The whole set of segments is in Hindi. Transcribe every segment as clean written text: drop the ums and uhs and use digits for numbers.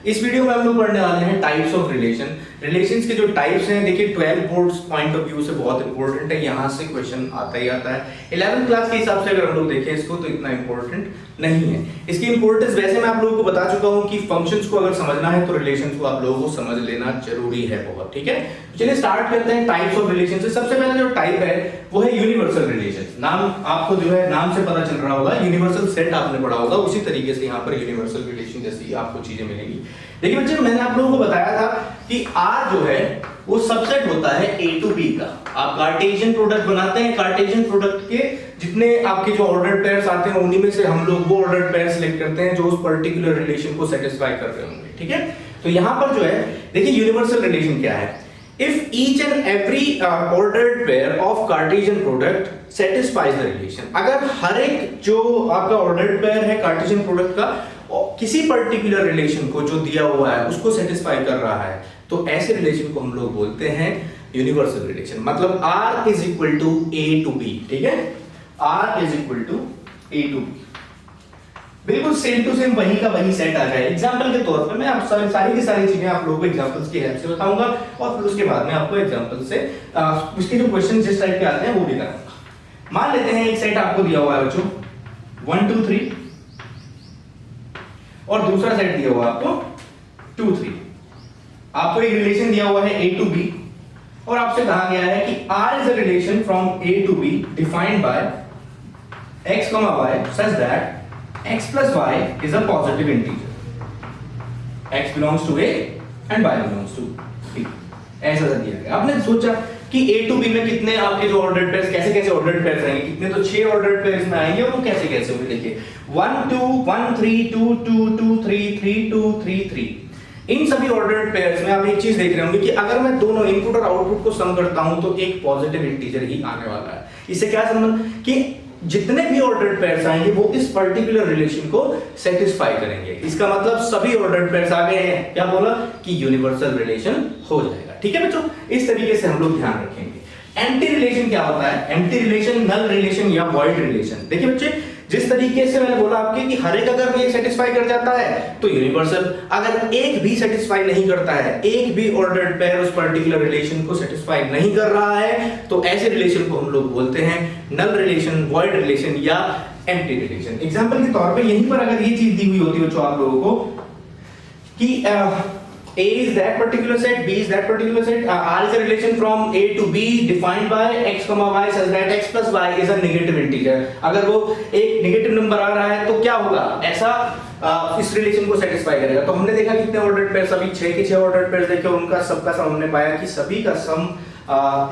इस वीडियो में हम लोग पढ़ने वाले हैं टाइप्स ऑफ रिलेशन। रिलेशंस के जो टाइप्स हैं, देखिए 12 बोर्ड्स पॉइंट ऑफ व्यू से बहुत इंपॉर्टेंट है, यहाँ से क्वेश्चन आता ही आता है। 11th क्लास के हिसाब से अगर हम लोग देखें इसको तो इतना इंपॉर्टेंट नहीं है। इसकी इंपॉर्टेंस वैसे मैं आप लोगों को बता चुका हूँ कि फंक्शंस को अगर समझना है तो रिलेशंस को आप लोगों को समझ लेना जरूरी है बहुत, ठीक है। चलिए स्टार्ट करते हैं टाइप्स ऑफ रिलेशन से। सबसे पहला जो टाइप है वो है यूनिवर्सल रिलेशन। नाम आपको जो है नाम से पता चल रहा होगा, यूनिवर्सल सेट आपने पढ़ा होगा, उसी तरीके से यहाँ पर यूनिवर्सल रिलेशन जैसी आपको चीजें मिलेंगी। देखिए बच्चे, मैंने आप लोगों को बताया था कि R जो है वो सबसेट होता है A to B का। आप कार्टेशियन प्रोडक्ट बनाते हैं, कार्टेशियन प्रोडक्ट के जितने आपके जो ऑर्डर्ड पेयर्स आते हैं उन्हीं में से हम लोग वो ऑर्डर्ड पेयर सिलेक्ट करते हैं जो उस पर्टिकुलर रिलेशन को सेटिस्फाई कर रहे होंगे, ठीक है। तो यहाँ पर जो है देखिए यूनिवर्सल रिलेशन क्या है। If each and every ordered pair of Cartesian product satisfies the relation, अगर हर एक जो आपका ordered pair है कार्टेशियन प्रोडक्ट का किसी पर्टिकुलर रिलेशन को जो दिया हुआ है उसको सेटिस्फाई कर रहा है, तो ऐसे रिलेशन को हम लोग बोलते हैं यूनिवर्सल रिलेशन। मतलब R is equal to A to B, ठीक है। R is equal to A to B, बिल्कुल सेम टू सेम वही का वही सेट आ जाए। एग्जांपल के तौर पर मैं आप सारी की सारी चीजें आप लोगों को एग्जांपल्स की हेल्प से बताऊंगा और फिर उसके बाद में आपको एग्जांपल से उसके जो क्वेश्चन जिस टाइप के आते हैं वो भी कराऊंगा। मान लेते हैं एक सेट आपको दिया हुआ है बच्चों 1 2 3 और दूसरा सेट दिया हुआ है आपको 2 3। आपको एक रिलेशन दिया हुआ है A to B और आपसे कहा गया है कि R is a relation from A to B defined by x, y such that x plus y is a positive integer. x belongs to A and y belongs to B. ऐसा दिया गया। आपने सोचा कि A to B में कितने आपके जो ऑर्डर्ड पेयर्स कैसे कैसे ऑर्डर्ड पेयर्स आएंगे, कितने तो 6 ऑर्डर्ड पेयर्स में आएंगे और वो कैसे कैसे होंगे। देखिए 1 2 1 3 2 2 2 3 3 2 3 3। इन सभी ऑर्डर्ड पेयर्स में आप एक चीज देख रहे होंगे कि अगर मैं दोनों इनपुट और आउटपुट को सम करता हूं तो एक पॉजिटिव इंटीजर ही आने वाला है। इससे क्या संबंध कि जितने भी ऑर्डर्ड पेयर्स आएंगे वो इस पर्टिकुलर रिलेशन को सेटिस्फाई करेंगे। इसका मतलब सभी ऑर्डर्ड पेयर्स आ गए हैं, क्या बोला कि यूनिवर्सल रिलेशन हो जाएगा, ठीक है बच्चों। इस तरीके से हम लोग ध्यान रखेंगे। एंटी रिलेशन क्या होता है? एंटी रिलेशन नल रिलेशन या वॉइड रिलेशन। देखिए बच्चे, जिस तरीके से मैंने बोला आपके कि हर एक अगर ये सेटिस्फाई कर जाता है तो यूनिवर्सल, अगर एक भी सेटिस्फाई नहीं करता है, एक भी ऑर्डर्ड पेयर उस पर्टिकुलर रिलेशन को सेटिस्फाई नहीं कर रहा है, तो ऐसे रिलेशन को हम लोग बोलते हैं नल रिलेशन, वॉइड रिलेशन या एम्प्टी रिलेशन। एग्जांपल के तौर पे यहीं पर अगर ये चीज दी हुई होती बच्चों आप लोगों को कि A is that particular set, B is that particular set, R is a relation from A to B defined by x, y such that x plus y is a negative integer। अगर वो एक नेगेटिव नंबर आ रहा है तो क्या होगा, ऐसा इस रिलेशन को सेटिस्फाई करेगा। तो हमने देखा कितने ऑर्डर्ड पेयर्स, अभी 6 के 6 ऑर्डर्ड पेयर्स देखे, उनका सबका सम हमने पाया कि सभी का सम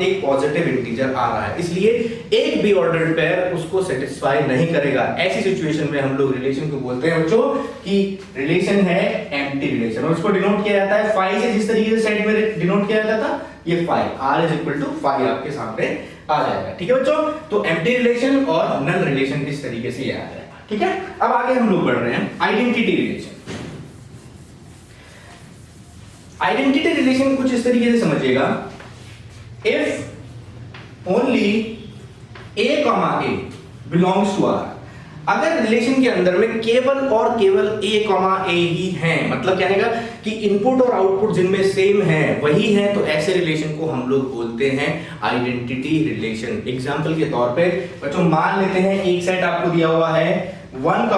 एक पॉजिटिव इंटीजर आ रहा है, इसलिए एक भी ऑर्डर्ड पेयर उसको सेटिस्फाई नहीं करेगा। ऐसी सिचुएशन में हम लोग रिलेशन को बोलते हैं बच्चों कि रिलेशन है एम्प्टी रिलेशन और इसको डिनोट किया जाता है फाई से। जिस तरीके से सेट में डिनोट किया जाता था, ये phi R is equal to phi आपके सामने आ जाएगा, ठीक है बच्चों। तो एम्प्टी रिलेशन और नल रिलेशन इस तरीके से ये आ जाएगा, ठीक है। अब आगे हम लोग बढ़ रहे हैं आइडेंटिटी रिलेशन। आइडेंटिटी रिलेशन कुछ इस तरीके से समझिएगा, if only A, A belongs to R, अगर रिलेशन के अंदर में केवल और केवल A, A ही हैं, मतलब कहने का कि इनपुट और आउटपुट जिनमें सेम है वही है, तो ऐसे रिलेशन को हम लोग बोलते हैं आइडेंटिटी रिलेशन। एग्जांपल के तौर पे बच्चों मान लेते हैं एक सेट आपको दिया हुआ है 1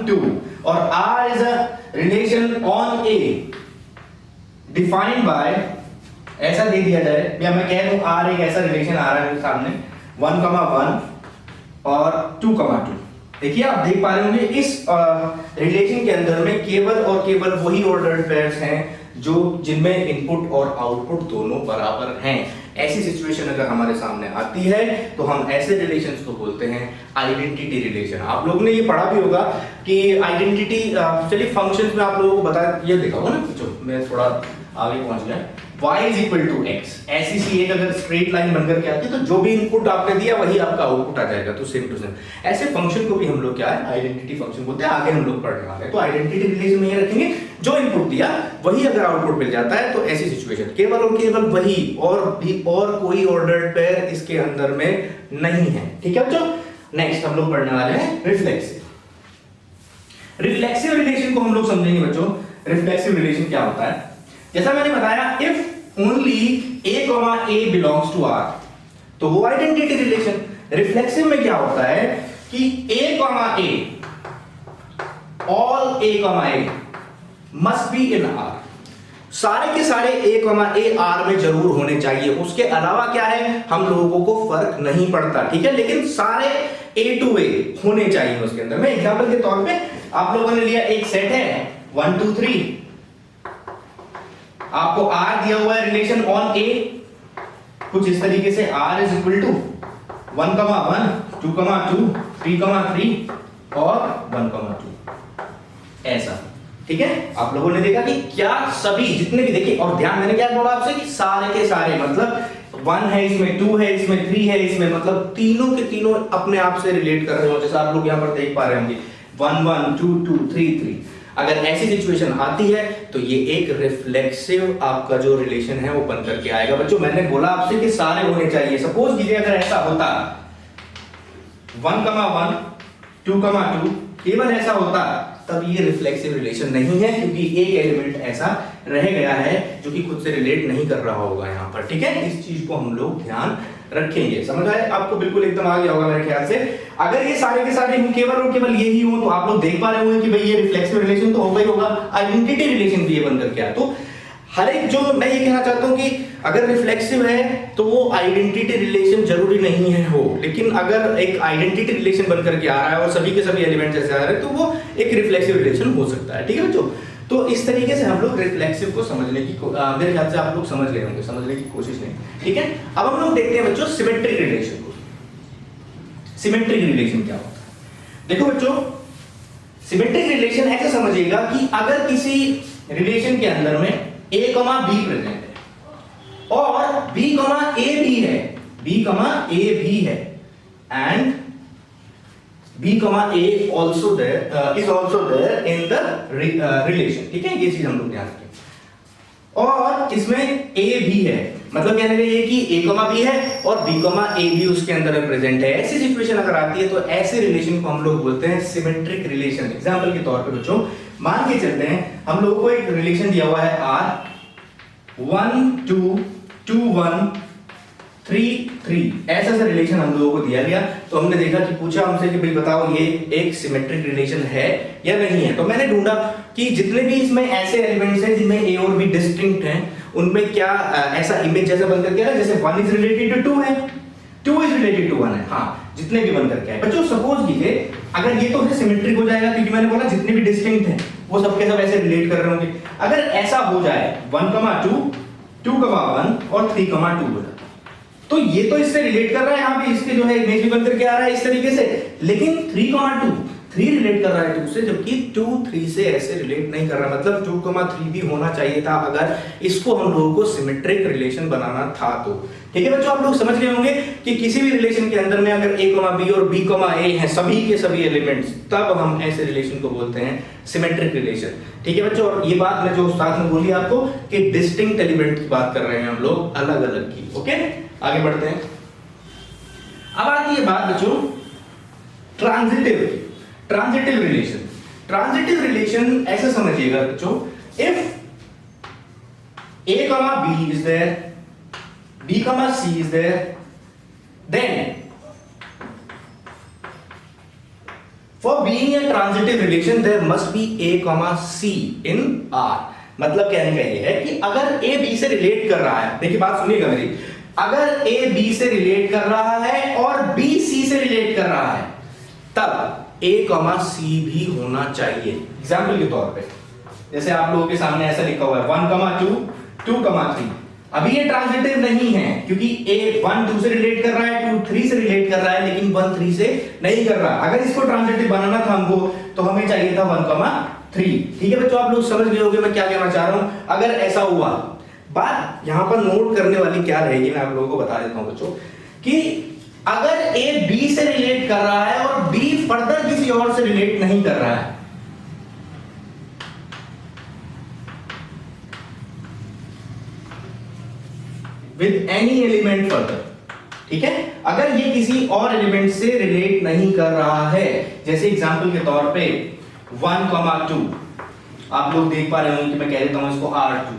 2 और R is a relation on A defined by, ऐसा दे दिया जाए या मैं कह दूं R एक ऐसा रिलेशन आ रहा है मेरे सामने 1 और 2 2। देखिए आप देख पा रहे होंगे इस रिलेशन के अंदर में केवल और केवल वही ऑर्डर्ड पेयर्स हैं जो जिनमें इनपुट और आउटपुट दोनों बराबर हैं। ऐसी सिचुएशन अगर हमारे सामने आती है तो हम ऐसे रिलेशंस को बोलते हैं आइडेंटिटी रिलेशन। आप लोगों ने ये पढ़ा भी होगा कि आइडेंटिटी, चलिए फंक्शंस में आप लोगों को बता ये दिखाऊं ना बच्चों, मैं थोड़ा आगे पहुंच गया। y is equal to x, ऐसी सी एक अगर स्ट्रेट लाइन बनकर के आती है तो जो भी इनपुट आपने दिया वही आपका आउटपुट आ जाएगा, तो सेम टू सेम। ऐसे फंक्शन को भी हम लोग क्या है आइडेंटिटी फंक्शन बोलते हैं, आगे हम लोग पढ़ने वाले हैं। तो आइडेंटिटी रिलेशन में ये रखेंगे जो इनपुट दिया वही अगर आउटपुट मिल जाता है, तो ऐसी सिचुएशन केवल और केवल वही और कोई ऑर्डर्ड पेयर इसके अंदर में नहीं है, ठीक है बच्चों। नेक्स्ट हम लोग पढ़ने वाले हैं रिफ्लेक्सिव। रिफ्लेक्सिव रिलेशन को हम लोग समझेंगे बच्चों। रिफ्लेक्सिव रिलेशन क्या होता है? जैसा मैंने बताया, if only a, a belongs to r, तो वो आइडेंटिटी रिलेशन। रिफ्लेक्सिव में क्या होता है कि a, all a must be in r, सारे के सारे a, r में जरूर होने चाहिए। उसके अलावा क्या है, हम लोगों को फर्क नहीं पड़ता, ठीक है, लेकिन सारे a to a होने चाहिए उसके अंदर। मैं एग्जांपल के तौर पे आप लोगों ने लिया, एक सेट है 1 2 3, आपको r दिया हुआ है रिलेशन ऑन a, कुछ इस तरीके से r इज इक्वल टू 1, 1, 2, 2, 3, 3 और 1, 2, ऐसा, ठीक है। आप लोगों ने देखा कि क्या सभी जितने भी, देखिए, और ध्यान, मैंने क्या बोला आपसे कि सारे के सारे, मतलब 1 है इसमें, 2 है इसमें, 3 है इसमें, मतलब तीनों के तीनों अपने आप से रिलेट कर रहे हो, जैसे आप लोग यहां पर देख पा रहे होंगे 1 1 2 2 3 3। अगर ऐसी सिचुएशन आती है तो ये एक रिफ्लेक्सिव आपका जो रिलेशन है वो बन करके आएगा। बच्चों मैंने बोला आपसे कि सारे होने चाहिए। सपोज कीजिए अगर ऐसा होता 1 1 2 2, केवल ऐसा होता, तब ये रिफ्लेक्सिव रिलेशन नहीं है, क्योंकि एक एलिमेंट ऐसा रह गया है जो कि खुद से रिलेट नहीं कर रहा होगा यहाँ पर, ठीक है। इस चीज को हम लोग ध्यान रखेंगे। समझ आए आपको? बिल्कुल एकदम आ गया होगा मेरे ख्याल से। अगर ये सारे के सारे केवल और केवल यही हो, तो आप लोग देख पा रहे होंगे कि भाई ये रिफ्लेक्सिव रिलेशन तो होगा ही होगा, आइडेंटिटी रिलेशन भी ये बनकर के आया। तो हर एक, जो मैं ये कहना चाहता हूं कि अगर रिफ्लेक्सिव है तो वो आइडेंटिटी रिलेशन जरूरी नहीं है हो, लेकिन अगर एक आइडेंटिटी रिलेशन बनकर के आ रहा है और सभी के सभी एलिमेंट ऐसे आ रहे हैं, तो वो एक रिफ्लेक्सिव रिलेशन हो सकता है, ठीक है बच्चों। तो इस तरीके से हम लोग रिफ्लेक्सिव को समझने की, मेरे ख्याल से आप लोग समझ गए होंगे, समझने की कोशिश नहीं, ठीक है। अब हम लोग देखते हैं बच्चों सिमेट्रिक रिलेशन को। सिमेट्रिक रिलेशन क्या होता है? देखो बच्चों, सिमेट्रिक रिलेशन ऐसे समझिएगा कि अगर किसी रिलेशन के अंदर में a, b प्रेजेंट है और b, a भी है, b, a भी है, and b, a also there is also there in the relation, ठीक है। ये चीज हम लोग ध्यान रखें। और इसमें a भी है, मतलब कहने का ये कि a, b है और b, a भी उसके अंदर प्रेजेंट है। ऐसी सिचुएशन अगर आती है तो ऐसे रिलेशन को हम लोग बोलते हैं सिमेट्रिक रिलेशन। एग्जांपल के तौर पे बच्चों मान के चलते हैं, हम लोगों को एक रिलेशन दिया हुआ है r 1 2 2 1 3 3, ऐसा सा रिलेशन हम लोगों को दिया गया। तो हमने देखा कि पूछा हमसे कि भाई बताओ ये एक सिमेट्रिक रिलेशन है या नहीं है। तो मैंने ढूंढा कि जितने भी इसमें ऐसे एलिमेंट्स हैं जिनमें a और b डिस्टिंक्ट हैं, उनमें क्या ऐसा इमेज जैसा बनकर के है, जैसे 1 इज रिलेटेड टू 2 है, 2 इज रिलेटेड टू 1 है, हाँ, जितने भी बनकर के है। बच्चों सपोज कीजिए अगर ये तो सिमेट्रिक हो जाएगा, क्योंकि मैंने बोला जितने भी डिस्टिंक्ट हैं वो सबके सब ऐसे रिलेट कर रहे होंगे। अगर ऐसा हो जाए 1 2 2 1 और 3 2 हो जाए, तो ये तो इससे रिलेट कर रहा है, यहाँ पे इसके जो है इमेज भी बनकर के आ रहा है इस तरीके से, लेकिन 3 2 3 रिलेट कर रहा है 2 से, जबकि 2 3 से ऐसे रिलेट नहीं कर रहा। मतलब 2 3 भी होना चाहिए था अगर इसको हम लोगों को सिमेट्रिक रिलेशन बनाना था तो, ठीक है बच्चों। आप लोग समझ गए होंगे कि किसी भी रिलेशन के अंदर में अगर a, b और b, a है, सभी के सभी एलिमेंट्स, तब हम ऐसे रिलेशन को बोलते हैं सिमेट्रिक रिलेशन, ठीक है बच्चों। और ये बात मैं जो उस्ताद ने बोली आपको कि डिस्टिंक्ट एलिमेंट की बात कर रहे हैं हम लोग, अलग अलग की, ओके। आगे बढ़ते हैं। अब आती है बात बच्चों ट्रांजिटिव रिलेशन। ट्रांजिटिव रिलेशन ऐसे समझिएगा बच्चों, if a, b is there, b, c is there, then for being a transitive relation there must be a, c in R। मतलब कहने का ये है कि अगर a b से रिलेट कर रहा है, देखिए बात सुनिएगा मेरी, अगर a b से रिलेट कर रहा है और b c से रिलेट कर रहा है, तब a, c भी होना चाहिए। एग्जाम्पल के तौर पे जैसे आप लोगों के सामने ऐसा लिखा हुआ है 1 2 2 3। अभी ये ट्रांजिटिव नहीं है क्योंकि a 1 2 से रिलेट कर रहा है, 2 3 से रिलेट कर रहा है, लेकिन 1 3 से नहीं कर रहा। अगर इसको ट्रांजिटिव बनाना था हमको, तो हमें चाहिए था 1 3, ठीक है बच्चों। आप लोग समझ गए होंगे मैं क्या कहना चाह रहा हूं। अगर ऐसा हुआ, बात यहां पर नोट करने वाली क्या रहेगी, मैं आप लोगों को बता देता हूं बच्चों, कि अगर a b से रिलेट कर रहा है और b फर्दर किसी और से रिलेट नहीं कर रहा है, विद एनी एलिमेंट फर्दर, ठीक है, अगर ये किसी और एलिमेंट से रिलेट नहीं कर रहा है, जैसे एग्जांपल के तौर पे 1,2। आप लोग देख पा रहे होंगे कि मैं कह देता हूं इसको R2।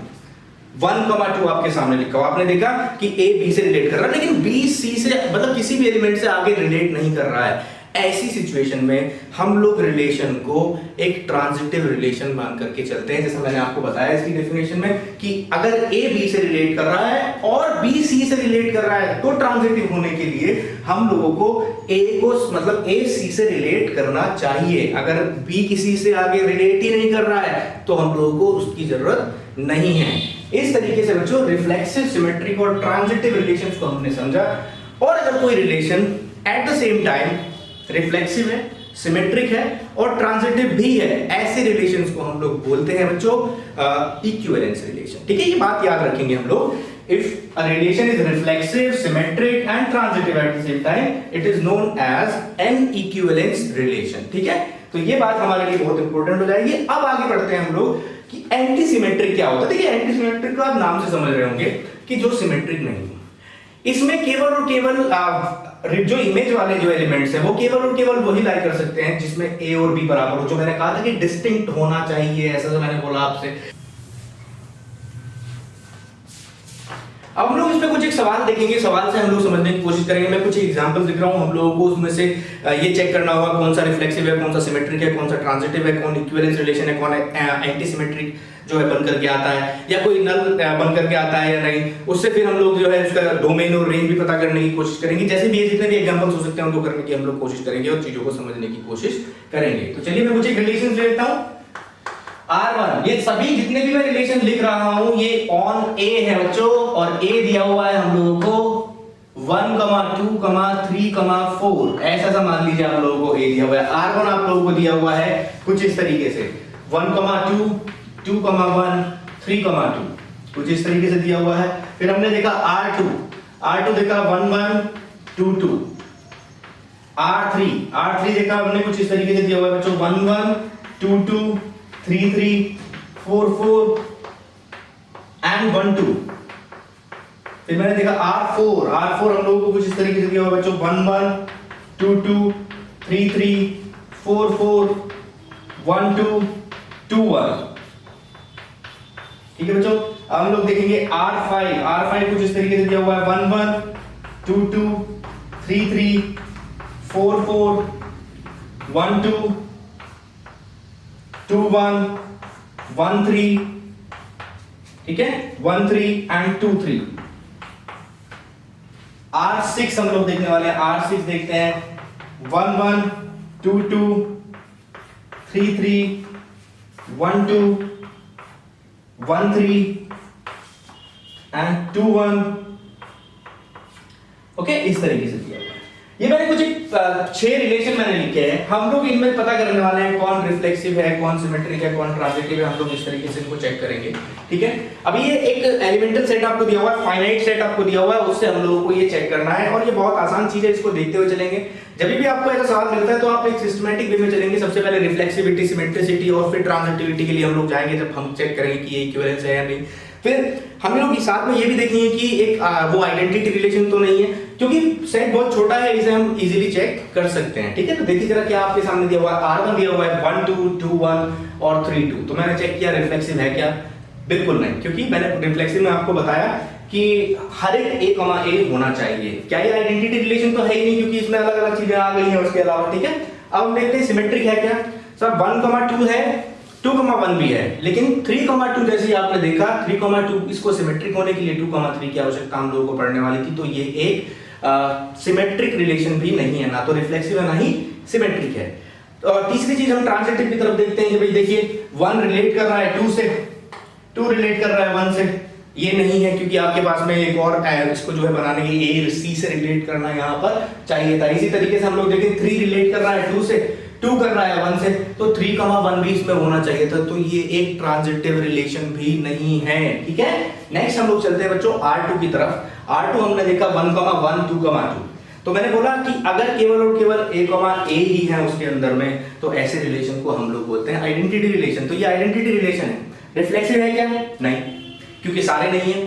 1,2 आपके सामने लिखा हुआ, आपने देखा कि A B से रिलेट कर रहा है, लेकिन B C से मतलब किसी भी एलिमेंट से आगे रिलेट नहीं कर रहा है। ऐसी सिचुएशन में हम लोग रिलेशन को एक ट्रांजिटिव रिलेशन मान करके चलते हैं, जैसा मैंने आपको बताया इसकी डेफिनेशन में कि अगर A B से रिलेट कर रहा है और B C से रिलेट कर रहा है तो ट्रांजिटिव होने के लिए हम लोगों को A को मतलब A C से रिलेट करना चाहिए। अगर B किसी से आगे रिलेट ही नहीं कर रहा है तो हम लोगों को उसकी जरूरत नहीं है। इस तरीके से बच्चों रिफ्लेक्सिव, सिमेट्रिक और ट्रांजिटिव रिलेशंस को हमने समझा। और अगर कोई relation at the same time reflexive है, सिमेट्रिक है और ट्रांजिटिव भी है, ऐसे रिलेशंस को हम लोग बोलते हैं बच्चों इक्विवेलेंस रिलेशन। ठीक है, ये बात याद रखेंगे हम लोग। If a relation is reflexive, symmetric and transitive at the same time, it is known as an equivalence relation। ठीक है, तो ये बात हमारे लिए बहुत इंपॉर्टेंट हो जाएगी। अब आगे बढ़ते हैं हम लोग कि एंटी सिमेट्रिक क्या होता है। देखिए एंटी सिमेट्रिक को आप नाम से समझ रहे होंगे कि जो सिमेट्रिक नहीं है, इसमें केवल और केवल जो इमेज वाले जो एलिमेंट्स हैं वो केवल और केवल वही लाई कर सकते हैं जिसमें ए और बी बराबर हो। जो मैंने कहा था कि डिस्टिंक्ट होना चाहिए, ऐसा जो मैंने बोला आपसे। अब हम लोग इस पे कुछ एक सवाल देखेंगे, सवाल से हम लोग समझने की कोशिश करेंगे। मैं कुछ एग्जांपल दिख रहा हूं, हम लोगों को उसमें से ये चेक करना होगा कौन सा रिफ्लेक्सिव है, कौन सा सिमेट्रिक है, कौन सा ट्रांजिटिव है, कौन इक्विवेलेंस रिलेशन है, कौन एंटी सिमेट्रिक जो है बन करके आता है, या कोई नल बन करके आता है या नहीं। उससे फिर हम लोग जो है उसका डोमेन और रेंज भी पता करने की कोशिश करेंगे। जैसे भी ये जितने भी एग्जांपल्स हो सकते हैं उनको करने की हम लोग कोशिश करेंगे और चीजों को समझने की कोशिश करेंगे। तो चलिए मैं कुछ एक रिलेशन ले लेता हूं। R1, ये सभी जितने भी मैं रिलेशन लिख रहा हूं ये ऑन A है बच्चों, और A दिया हुआ है हम लोगों को 1, 2, 3, 4। ऐसा सा मान लीजिए आप लोगों को A दिया हुआ है। R1 आप लोगों को दिया हुआ है कुछ इस तरीके से 1, 2, 2, 1, 3, 2, कुछ इस तरीके से दिया हुआ है। फिर हमने देखा R2 देखा 1, 1, 2, 2। R3 देखा हमने कुछ इस तरीके से दिया हुआ है बच्चों 1, 1, 2, 2, 3, 3, 4, 4 एंड 1, 2। फिर मैंने देखा R4 हम लोगों को कुछ इस तरीके से दिया हुआ बच्चों 1, 1, 2, 2, 3, 3, 4, 4, 1, 2, 2, 1। ठीक है बच्चों, अब हम लोग देखेंगे R5 कुछ इस तरीके से दिया हुआ है 1, 1, 2, 2, 3, 3, 4, 4, 1, 2, 2, 1, 1, 3। ठीक है, 1, 3 एंड 2, 3। R6 हम लोग देखने वाले हैं। R6 देखते हैं 1, 1, 2, 2, 3, 3, 1, 2, 1, 3 एंड 2, 1। ओके, इस तरीके से दिया हुआ है। ये मैंने कुछ 6 रिलेशन मैंने लिखे हैं। हम लोग इनमें पता करने वाले हैं कौन रिफ्लेक्सिव है, कौन सिमेट्रिक है, कौन ट्रांजिटिव है। हम लोग इस तरीके से इनको चेक करेंगे। ठीक है, अभी ये एक एलिमेंटल सेट आपको दिया हुआ है, फाइनाइट सेट आपको दिया हुआ है, उससे हम लोगों को ये चेक करना है। और ये बहुत आसान चीज है, इसको देखते हुए चलेंगे। जब भी आपको ऐसा सवाल मिलता है तो आप एक सिस्टमैटिक वे में चलेंगे। सबसे पहले रिफ्लेक्सिविटी, सिमेट्रिसिटी और फिर ट्रांजिटिविटी के लिए हम लोग जाएंगे, जब हम चेक करेंगे कि ये इक्विवेलेंस है या नहीं। फिर हम लोग साथ में ये भी देखेंगे कि एक वो आइडेंटिटी रिलेशन तो नहीं है, क्योंकि सेट बहुत छोटा है, इसे हम इजीली चेक कर सकते हैं। ठीक है, तो देखिए जरा क्या आपके सामने दिया हुआ है। R1 दिया हुआ है 1, 2, 2, 1 और 3, 2। तो मैंने चेक किया रिफ्लेक्सिव है क्या? बिल्कुल नहीं, क्योंकि मैंने रिफ्लेक्सिव में आपको बताया कि हर एक A, होना चाहिए। क्या ये आइडेंटिटी रिलेशन तो है ही नहीं, क्योंकि इसमें अलग अलग चीजें आ गई हैं उसके अलावा। ठीक है, अब हम देखते हैं सिमेट्रिक है क्या। सर 1, 2 है, 2, 1 भी है, लेकिन 3, 2 जैसे आपने देखा 3, 2 इसको सिमेट्रिक होने के लिए 2, 3 की आवश्यकता हम लोगों को पड़ने वाली थी। तो ये एक सिमेट्रिक रिलेशन भी नहीं है, ना तो रिफ्लेक्सिव है ना ही सिमेट्रिक है। और तीसरी चीज हम ट्रांजिटिव की तरफ देखते हैं कि भाई देखिए 1 रिलेट कर रहा है 2 से, 2 रिलेट कर रहा है 1 से। ये नहीं है, क्योंकि आपके पास में एक और इसको जो है बनाने के लिए A C से रिलेट करना यहाँ पर चाहिए था। इसी तरीके से हम लोग देखें 3 रिलेट कर रहा है 2 से, 2 कर रहा है 1 से, तो 3, 1 भी इसमें होना चाहिए था। तो ये एक ट्रांजिटिव रिलेशन भी नहीं है। ठीक है, नेक्स्ट हम लोग चलते हैं बच्चों R2 की तरफ। R2 हमने देखा 1, 1, 2, 2। तो मैंने बोला कि अगर केवल और केवल A ही है उसके अंदर में, तो ऐसे रिलेशन को हम लोग बोलते हैं आइडेंटिटी रिलेशन। तो ये आइडेंटिटी रिलेशन है। रिफ्लेक्सिव है क्या? नहीं, क्योंकि सारे नहीं है।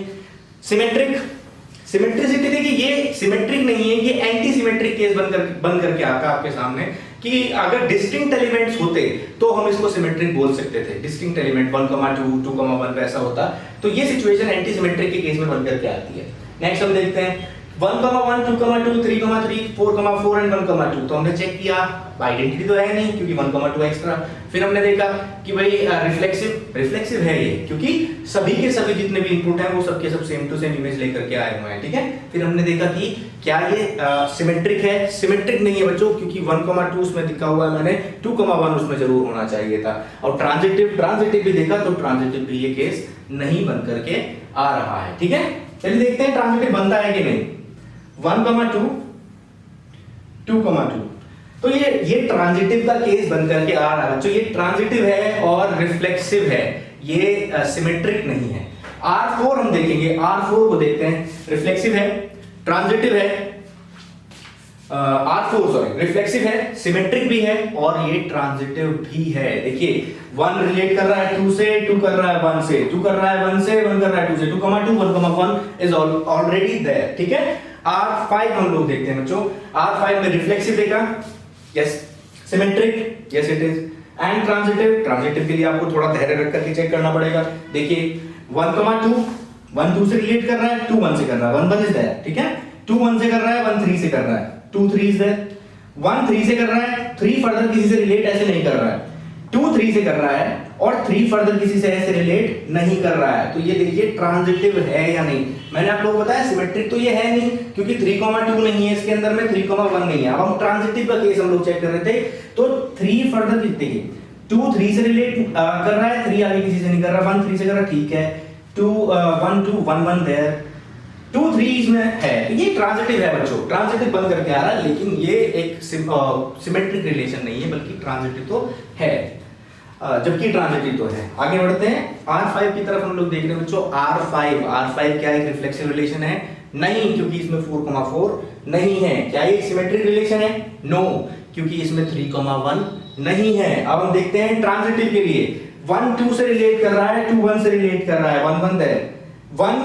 सिमेट्रिसिटी देखिए, ये सिमेट्रिक नहीं है, ये एंटी सिमेट्रिक केस बन करके आता है आपके सामने। कि अगर डिस्टिंक्ट एलिमेंट्स होते तो हम इसको सिमेट्रिक बोल सकते थे। डिस्टिंक्ट एलिमेंट 1,2, 2,1 वैसा होता, तो ये सिचुएशन एंटी सिमेट्रिक के केस में बनकर के आती है। नेक्स्ट हम देखते हैं 1,1, 2,2, 3,3, 4,4 एंड 1,2। तो हमने चेक किया आइडेंटिटी तो है नहीं क्योंकि 1,2 एक्स्ट्रा। फिर हमने देखा कि भाई रिफ्लेक्सिव है ये, क्योंकि सभी के सभी जितने भी इनपुट हैं वो सबके सब सेम टू सेम इमेज लेकर के आए हुए हैं, ठीक है। फिर हमने देखा कि क्या ये सिमेट्रिक है, सिमेट्रिक नहीं है बच्चों, क्योंकि 1,2 उसमें लिखा हुआ है मैंने, 2,1 उसमें जरूर होना चाहिए था। और ट्रांजिटिव भी देखा तो ट्रांजिटिव भी ये केस नहीं बन करके आ रहा है, ठीक है। चलिए देखते हैं ट्रांजिटिव बनता है कि नहीं। 1,2, 2,2, तो ये ट्रांजिटिव का केस बन करके आ रहा है। तो ये ट्रांजिटिव है और रिफ्लेक्सिव है, ये सिमेट्रिक नहीं है। R4 हम देखेंगे, R4 को देखते हैं, रिफ्लेक्सिव है, ट्रांजिटिव है, R4 सॉरी रिफ्लेक्सिव है, सिमेट्रिक भी है और ये ट्रांजिटिव भी है। देखिए 1 रिलेट कर रहा है 2 से, 2 कर रहा है 1 से, 2 कर रहा है 1 से, 1 कर रहा है 2 से, 2,2, 1,1 इज ऑलरेडी देयर, ठीक है। R5 हम लोग देखते हैं बच्चों, R5 में रिफ्लेक्सिव देखा, yes, symmetric, yes it is, and transitive के लिए आपको थोड़ा धैर्य रख करके चेक करना पड़ेगा। देखिए 1,2, 1 2 से रिलेट कर रहा है, 2 1 से कर रहा है, 1 1 इज देयर, ठीक है। 2 1 से कर रहा है, 1 3 से कर रहा है, 2 3 इज देयर। 1 3 से कर रहा है, 3 फर्दर किसी से रिलेट ऐसे नहीं कर रहा है, 2 3 से कर रहा है और 3 फर्दर किसी से ऐसे रिलेट नहीं कर रहा है। तो ये देखिए ट्रांजिटिव है या नहीं। मैंने आप लोगों को बताया सिमेट्रिक तो ये है नहीं, क्योंकि 3,2 नहीं है इसके अंदर में, 3,1 नहीं है। अब हम ट्रांजिटिव का केस हम लोग चेक कर रहे थे, तो 3 फर्दर कितने की, 2 3 से रिलेट कर रहा है, 3 आगे किसी से नहीं कर रहा, 1 3 से कर रहा है, ठीक है। 1 2 1 1 देयर, 2 3 इसमें है, ये ट्रांजिटिव है बच्चों, ट्रांजिटिव बन करके आ रहा है, लेकिन ये एक सिमेट्रिक रिलेशन नहीं है, बल्कि ट्रांजिटिव तो है, जबकि ट्रांजिटिव तो है। आगे बढ़ते हैं R5 की तरफ हम लोग देख रहे हैं बच्चों। R5 क्या एक रिफ्लेक्सिव रिलेशन है? नहीं, क्योंकि इसमें 4,4 नहीं है। क्या ये सिमेट्रिक रिलेशन है? नो, क्योंकि इसमें 3,1 नहीं है। अब हम देखते हैं ट्रांजिटिव के लिए, 1 2 से रिलेट कर रहा है, 2 1 से रिलेट कर रहा है, 1 1 है, 1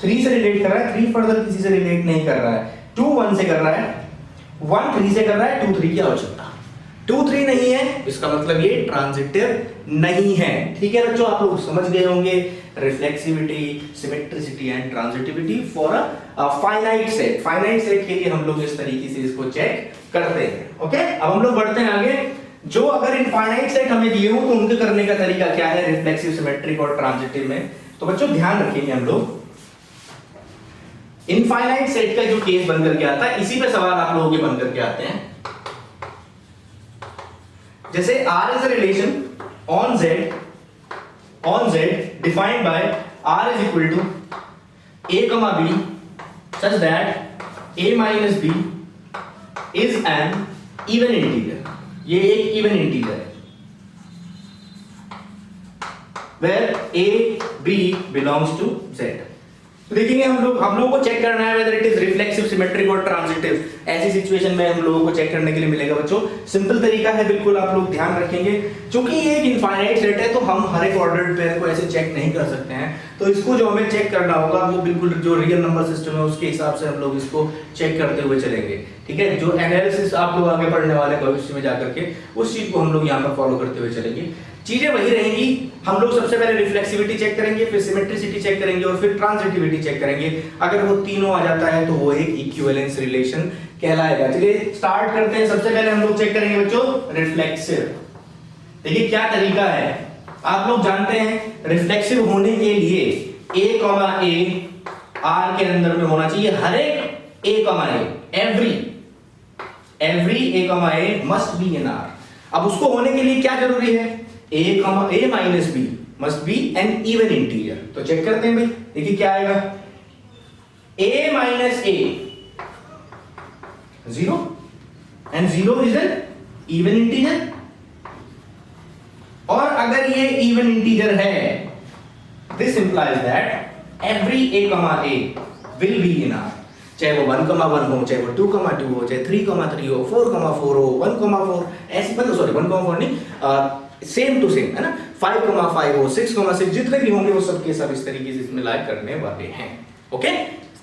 3 से रिलेट कर रहा है, 3 फर्दर किसी से रिलेट नहीं कर रहा है, 2 1 से कर रहा है, 1 3 से कर रहा है, 2 3 की आवश्यकता, 2 3 नहीं है, इसका मतलब ये ट्रांजिटिव नहीं है। ठीक है बच्चों, आप लोग समझ गए होंगे reflexivity, symmetricity and transitivity for a finite set. Finite set के लिए हम लोग इस तरीके से इसको चेक करते हैं। ओके, अब हम लोग बढ़ते हैं आगे। जो अगर इनफाइनाइट सेट हमें दिए हो तो उनके करने का तरीका क्या है रिफ्लेक्सिव, सिमेट्रिक और ट्रांजिटिव में। तो बच्चों ध्यान रखेंगे हम लोग, इनफाइनाइट सेट का जो केस बन करके आता है, इसी पे सवाल आप लोगों के बन करके आते हैं। जैसे R is a relation on Z defined by R is equal to A, B such that A minus B is an even integer। ये एक even integer है where A, B belongs to Z। तो देखेंगे हम लोगों को चेक करना है whether it is reflexive, symmetric और transitive। ऐसी सिचुएशन में हम लोगों को चेक करने के लिए मिलेगा बच्चों, सिंपल तरीका है, बिल्कुल आप लोग ध्यान रखेंगे। क्योंकि ये एक इनफाइनाइट सेट है तो हम हर एक ऑर्डर्ड पेयर को ऐसे चेक नहीं कर सकते हैं। तो इसको जो हमें चेक करना होगा वो बिल्कुल जो रियल नंबर सिस्टम है उसके हिसाब से हम लोग इसको चेक करते हुए चलेंगे। ठीक है, जो एनालिसिस आप लोग आगे पढ़ने वाले भविष्य में जाकर के उस चीज को हम लोग यहाँ पर फॉलो करते हुए चलेंगे। चीजें वही रहेंगी, हम लोग सबसे पहले रिफ्लेक्सिविटी चेक करेंगे, फिर सिमेट्रिसिटी चेक करेंगे और फिर ट्रांजिटिविटी चेक करेंगे। अगर वो तीनों आ जाता है तो वो एक इक्विवेलेंस रिलेशन कहलाएगा। चलिए स्टार्ट करते हैं। सबसे पहले हम लोग चेक करेंगे बच्चों रिफ्लेक्सिव। देखिए क्या तरीका है, आप लोग जानते हैं रिफ्लेक्सिव होने के लिए A, R के अंदर में होना चाहिए, हर एक A, every A, must be in R। अब उसको होने के लिए क्या जरूरी है, A minus B must be an even integer। तो चेक करते हैं भाई, देखिए क्या आएगा, A minus A 0 and 0 is an even integer। और अगर ये even integer है, this implies that every A, will be in R। चाहे वो 1,1 हो, चाहे वो 2,2 हो, चाहे 3,3 हो, 4,4 हो, 1,4 ऐसी, मतलब सॉरी 1,4 नहीं, सेम टू सेम है ना, 5,5 हो, 6,6 जितने भी होंगे वो सब के सब इस तरीके से इसमें लाइक करने वाले हैं। ओके,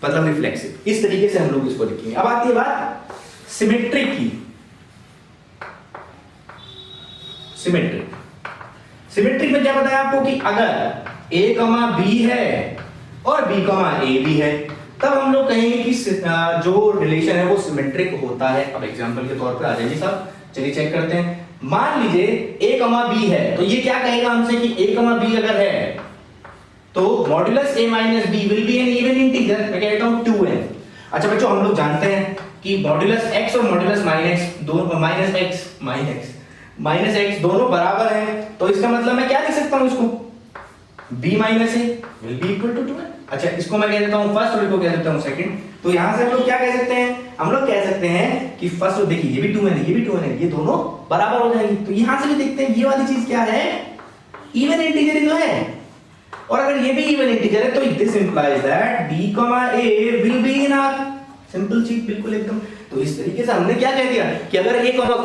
मतलब रिफ्लेक्सिव, इस तरीके से हम लोग इसको लिखेंगे। अब आती है बात सिमेट्रिक की। सिमेट्रिक। सिमेट्रिक में क्या बताया आपको कि अगर a कमा b है और b कमा a भी है, तब हम लोग कहेंगे कि जो रिलेशन है वो सिमेट्रिक होता है। अब एग्जांपल के तौर पे आ जाइए साहब, चलिए चेक करते हैं। मान लीजिए a कमा b है, तो ये क्या कहेगा हमसे कि a कमा b अगर है तो modulus a minus b will be an even integer. मैं कहता हूं 2n। अच्छा बच्चों, हम लोग जानते हैं कि मॉड्यूलस x और मॉड्यूलस माइनस x दोनों बराबर हैं, तो इसका मतलब मैं क्या लिख सकता हूं इसको, b minus a will be equal to 2n। अच्छा, इसको मैं कह देता हूं फर्स्ट और इसको कह देता हूं सेकंड। तो यहां से हम लोग क्या कह सकते हैं, हम लोग कह सकते हैं कि फर्स्ट, देखिए ये भी 2n है, ये भी 2n है, ये दोनों बराबर हो जाएंगे। तो यहां से भी देखते हैं ये वाली चीज क्या है, इवन इंटीजर ही तो है। और अगर ये भी इवन इंटीजर है तो this implies that b a will be in r। Simple चीज, बिल्कुल एकदम। तो इस तरीके से हमने क्या कह दिया कि अगर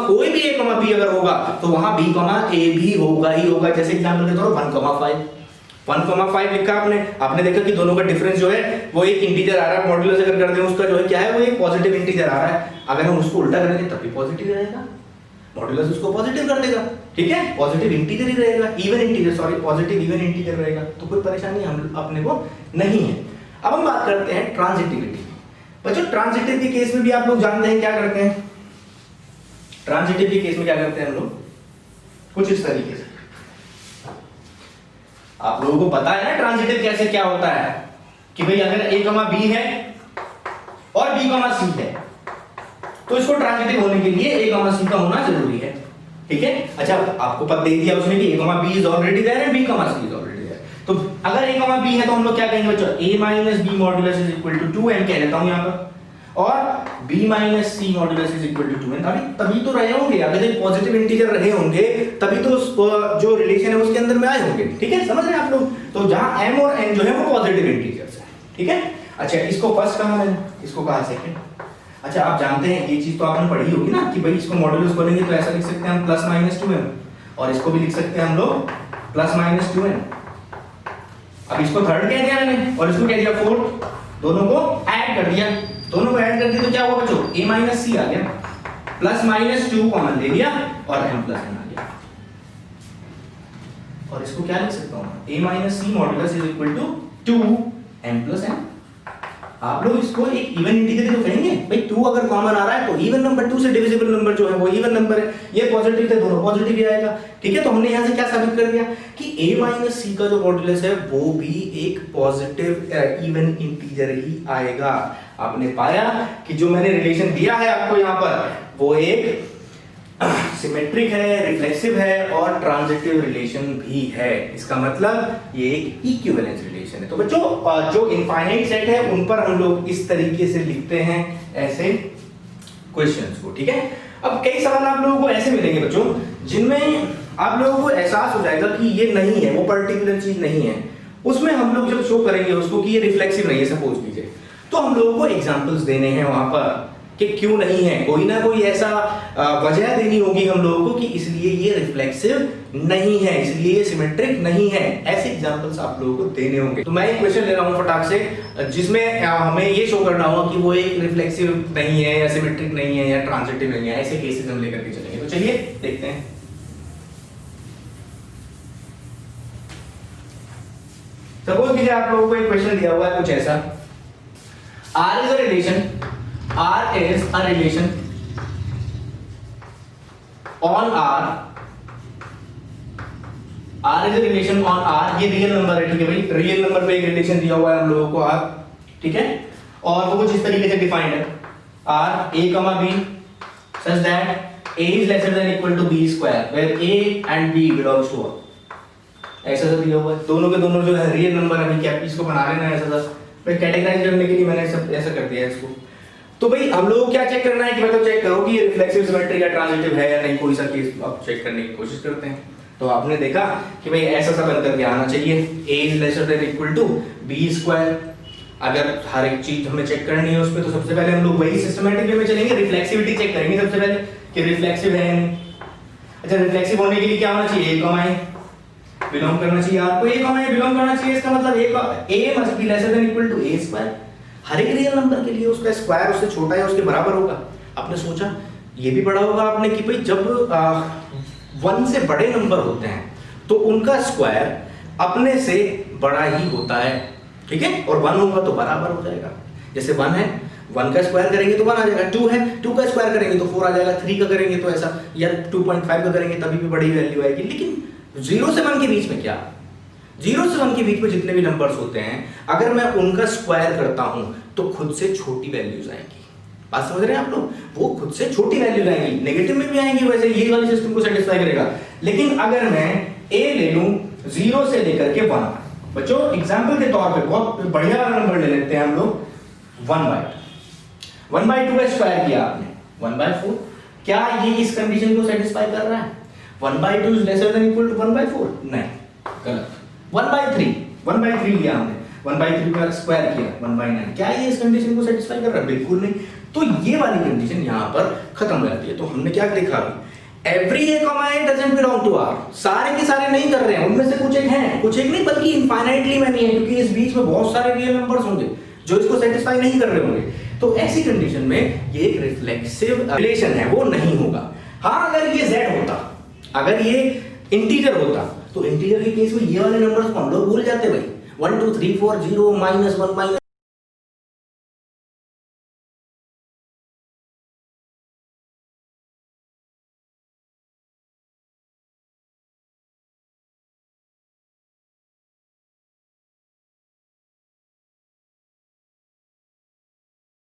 कोई भी a b अगर होगा तो वहां b a भी होगा ही होगा। जैसे एग्जांपल के तौर पर 1,5 लिखा आपने देखा कि दोनों का डिफरेंस जो है वो एक इंटीजर आ रहा है, मॉड्यूलस अगर कर दें उसका जो है क्या है, वो एक पॉजिटिव इंटीजर आ रहा है। अगर हम उसको उल्टा करेंगे तब भी पॉजिटिव रहेगा, मॉड्यूलस उसको पॉजिटिव कर देगा, ठीक है, पॉजिटिव इंटीजर ही रहेगा, even integer, sorry positive even integer रहेगा। तो कोई परेशानी हम अपने को नहीं है। अब हम बात करते हैं ट्रांजिटिविटी। बच्चों, ट्रांजिटिव के केस में भी आप लोग जानते हैं क्या करते हैं, ट्रांजिटिव के केस में क्या करते हैं हम लोग, कुछ इस तरीके से। आप लोगों को पता है ना ट्रांजिटिव कैसे क्या होता है, कि भाई अगर a b है और b c है तो इसको ट्रांजिटिव होने के लिए a c का होना जरूरी है, ठीक है। अच्छा, आपको पता दे दिया उसने कि a b is already there and b c is already there. तो अगर a b है तो हम लोग क्या कहेंगे बच्चों, a minus b modulus is equal to 2n कह देता हूं यहां पर, और b minus c modulus is equal to 2n। तभी तो रहे होंगे, अगर ये पॉजिटिव इंटीजर रहे होंगे तभी तो जो रिलेशन है उसके अंदर में आए होंगे, ठीक है, समझ रहे हैं आप लोग। तो जहां m और n जो है वो पॉजिटिव इंटीजर्स है, ठीक है। अच्छा, इसको फर्स्ट कहा मैंने, इसको कहा सेकंड। अच्छा, आप जानते हैं ये चीज तो आपने पढ़ी होगी ना कि भाई इसको मॉड्यूलस करेंगे तो ऐसा लिख सकते हैं हम प्लस माइनस 2n, और इसको भी लिख सकते हैं हम लोग प्लस माइनस 2n। अब इसको थर्ड कह दिया मैंने और इसको कह दिया फोर्थ, दोनों को ऐड कर दिया, दोनों को ऐड कर दिया तो क्या हुआ बच्चों, a माइनस c आ गया, प्लस माइनस 2 कॉमन ले लिया और m प्लस n आ गया। और इसको क्या लिख सकता हूं, a minus c modulus is equal to 2m plus n। आप लोग इसको एक इवन इंटीजर तो कहेंगे, भाई 2 अगर कॉमन आ रहा है तो इवन नंबर 2 से डिविजिबल नंबर जो है वो इवन नंबर है, ये पॉजिटिव थे दोनों पॉजिटिव ही आएगा, ठीक है। तो हमने यहां से क्या साबित कर दिया कि a माइनस c का जो मॉड्यूलस है वो भी एक पॉजिटिव इवन इंटीजर ही आएगा। आपने पाया कि जो मैंने रिलेशन दिया है आपको यहाँ पर वो एक सिमेट्रिक है, रिफ्लेक्सिव है और ट्रांजिटिव रिलेशन भी है। इसका मतलब ये एक इक्विवेलेंस रिलेशन है। तो बच्चों, जो इनफाइनाइट सेट है उन पर हम लोग इस तरीके से लिखते हैं ऐसे क्वेश्चंस को, ठीक है। अब कई सवाल आप लोगों को ऐसे मिलेंगे बच्चों जिनमें आप लोगों को एहसास हो जाएगा कि ये नहीं है, वो पर्टिकुलर चीज नहीं है। उसमें हम लोग जब शो करेंगे उसको कि ये रिफ्लेक्सिव नहीं है, सपोज कीजिए, तो हम लोगों को एग्जांपल्स देने हैं वहां पर कि क्यों नहीं है, कोई ना कोई ऐसा वजह देनी होगी हम लोगों को कि इसलिए ये रिफ्लेक्सिव नहीं है, इसलिए ये सिमेट्रिक नहीं है। ऐसे एग्जांपल्स आप लोगों को देने होंगे। तो मैं एक क्वेश्चन ले रहा हूं फटाक से, जिसमें हमें ये शो करना होगा कि वो एक रिफ्लेक्सिव नहीं है या सिमेट्रिक नहीं है या ट्रांजिटिव नहीं है। ऐसे केसेस हम लेकर के चलेंगे। तो चलिए देखते हैं। सपोज कीजिए आप लोगों को एक क्वेश्चन दिया हुआ है कुछ ऐसा, R is a relation on R is a relation on R, ये रियल नंबर है, ठीक है भाई, रियल नंबर पे एक रिलेशन दिया हुआ है हम लोगों को R, ठीक है, और वो कुछ इस तरीके से डिफाइंड है, R a, b such that a is lesser than equal to b square where a and b belongs to R। ऐसा सा दिया हुआ है, दोनों के दोनों जो है रियल नंबर है, क्या इसको बना लेना है ऐसा सा, भाई कैटेगराइज करने के लिए मैंने सब ऐसा कर दिया है इसको। तो भाई हम लोगों को क्या चेक करना है कि मतलब चेक करो कि ये रिफ्लेक्सिव सिमेट्रिक या ट्रांजिटिव है या नहीं, कोई सा केस आप चेक करने की कोशिश करते हैं। तो आपने देखा कि भाई ऐसा सा बन करके आना चाहिए, a is lesser than equal to b square। अगर हर एक चीज हमें चेक करनी है उसमें, तो सबसे पहले हम लोग वही सिस्टमैटिक वे में चलेंगे, रिफ्लेक्सिविटी चेक करेंगे सबसे पहले कि रिफ्लेक्सिव है या नहीं। अच्छा, रिफ्लेक्सिव होने के लिए क्या होना चाहिए, a, बिलोंग करना चाहिए आपको, a, बिलोंग करना चाहिए। इसका मतलब a must be lesser than equal to a square। हर एक रियल नंबर के लिए उसका स्क्वायर उससे छोटा या उसके बराबर होगा। आपने सोचा, ये भी पढ़ा होगा आपने कि भाई जब 1 से बड़े नंबर होते हैं तो उनका स्क्वायर अपने से बड़ा ही होता है, ठीक है, और 1 होगा तो बराबर हो जाएगा। जैसे 1 है, 1 का स्क्वायर करेंगे तो 1 आ जाएगा, 2 है, 2 का स्क्वायर करेंगे तो 4 आ जाएगा, 3 का करेंगे तो ऐसा, या 2.5 का करेंगे तभी भी बड़ी वैल्यू आएगी। लेकिन 0 से 1 के बीच में क्या, 0 से 1 के बीच में जितने भी नंबर्स होते हैं अगर मैं उनका स्क्वायर करता हूं तो खुद से छोटी वैल्यूज आएंगी। बात समझ रहे हैं आप लोग, वो खुद से छोटी वैल्यूज आएंगी, नेगेटिव में भी आएंगी, वैसे ये वाली सिस्टम को सेटिस्फाई करेगा। लेकिन अगर मैं a ले लूं 0 से लेकर के 1, बच्चों एग्जांपल के तौर पे बहुत बढ़िया वाला नंबर ले लेते हैं हम लोग 1/2 का स्क्वायर किया आपने 1/4, क्या ये इस कंडीशन को सेटिस्फाई कर रहा है? 1/2 is lesser than equal to 1/4? नहीं, गलत। 1/3 लिया हमने, 1/3 का स्क्वायर किया 1/9, क्या ये इस कंडीशन को सेटिस्फाई कर रहा है? बिल्कुल नहीं। तो ये वाली कंडीशन यहां पर खत्म हो जाती है। तो हमने क्या देखा अभी, every a, doesn't belong to R, सारे के सारे नहीं कर रहे हैं, उनमें से कुछ एक हैं, कुछ एक नहीं बल्कि इनफाइनाइटली मैनी है, क्योंकि इस बीच में बहुत सारे रियल नंबर्स होंगे जो इसको सेटिस्फाई नहीं कर रहे होंगे। तो ऐसी कंडीशन में ये एक रिफ्लेक्सिव रिलेशन है, वो नहीं होगा। हाँ, अगर ये z होता, अगर ये इंटीजर होता, तो इंटीजर के केस में ये वाले नंबर्स को हम लोग भूल जाते भाई, 1 2 3 4 0 -1 -1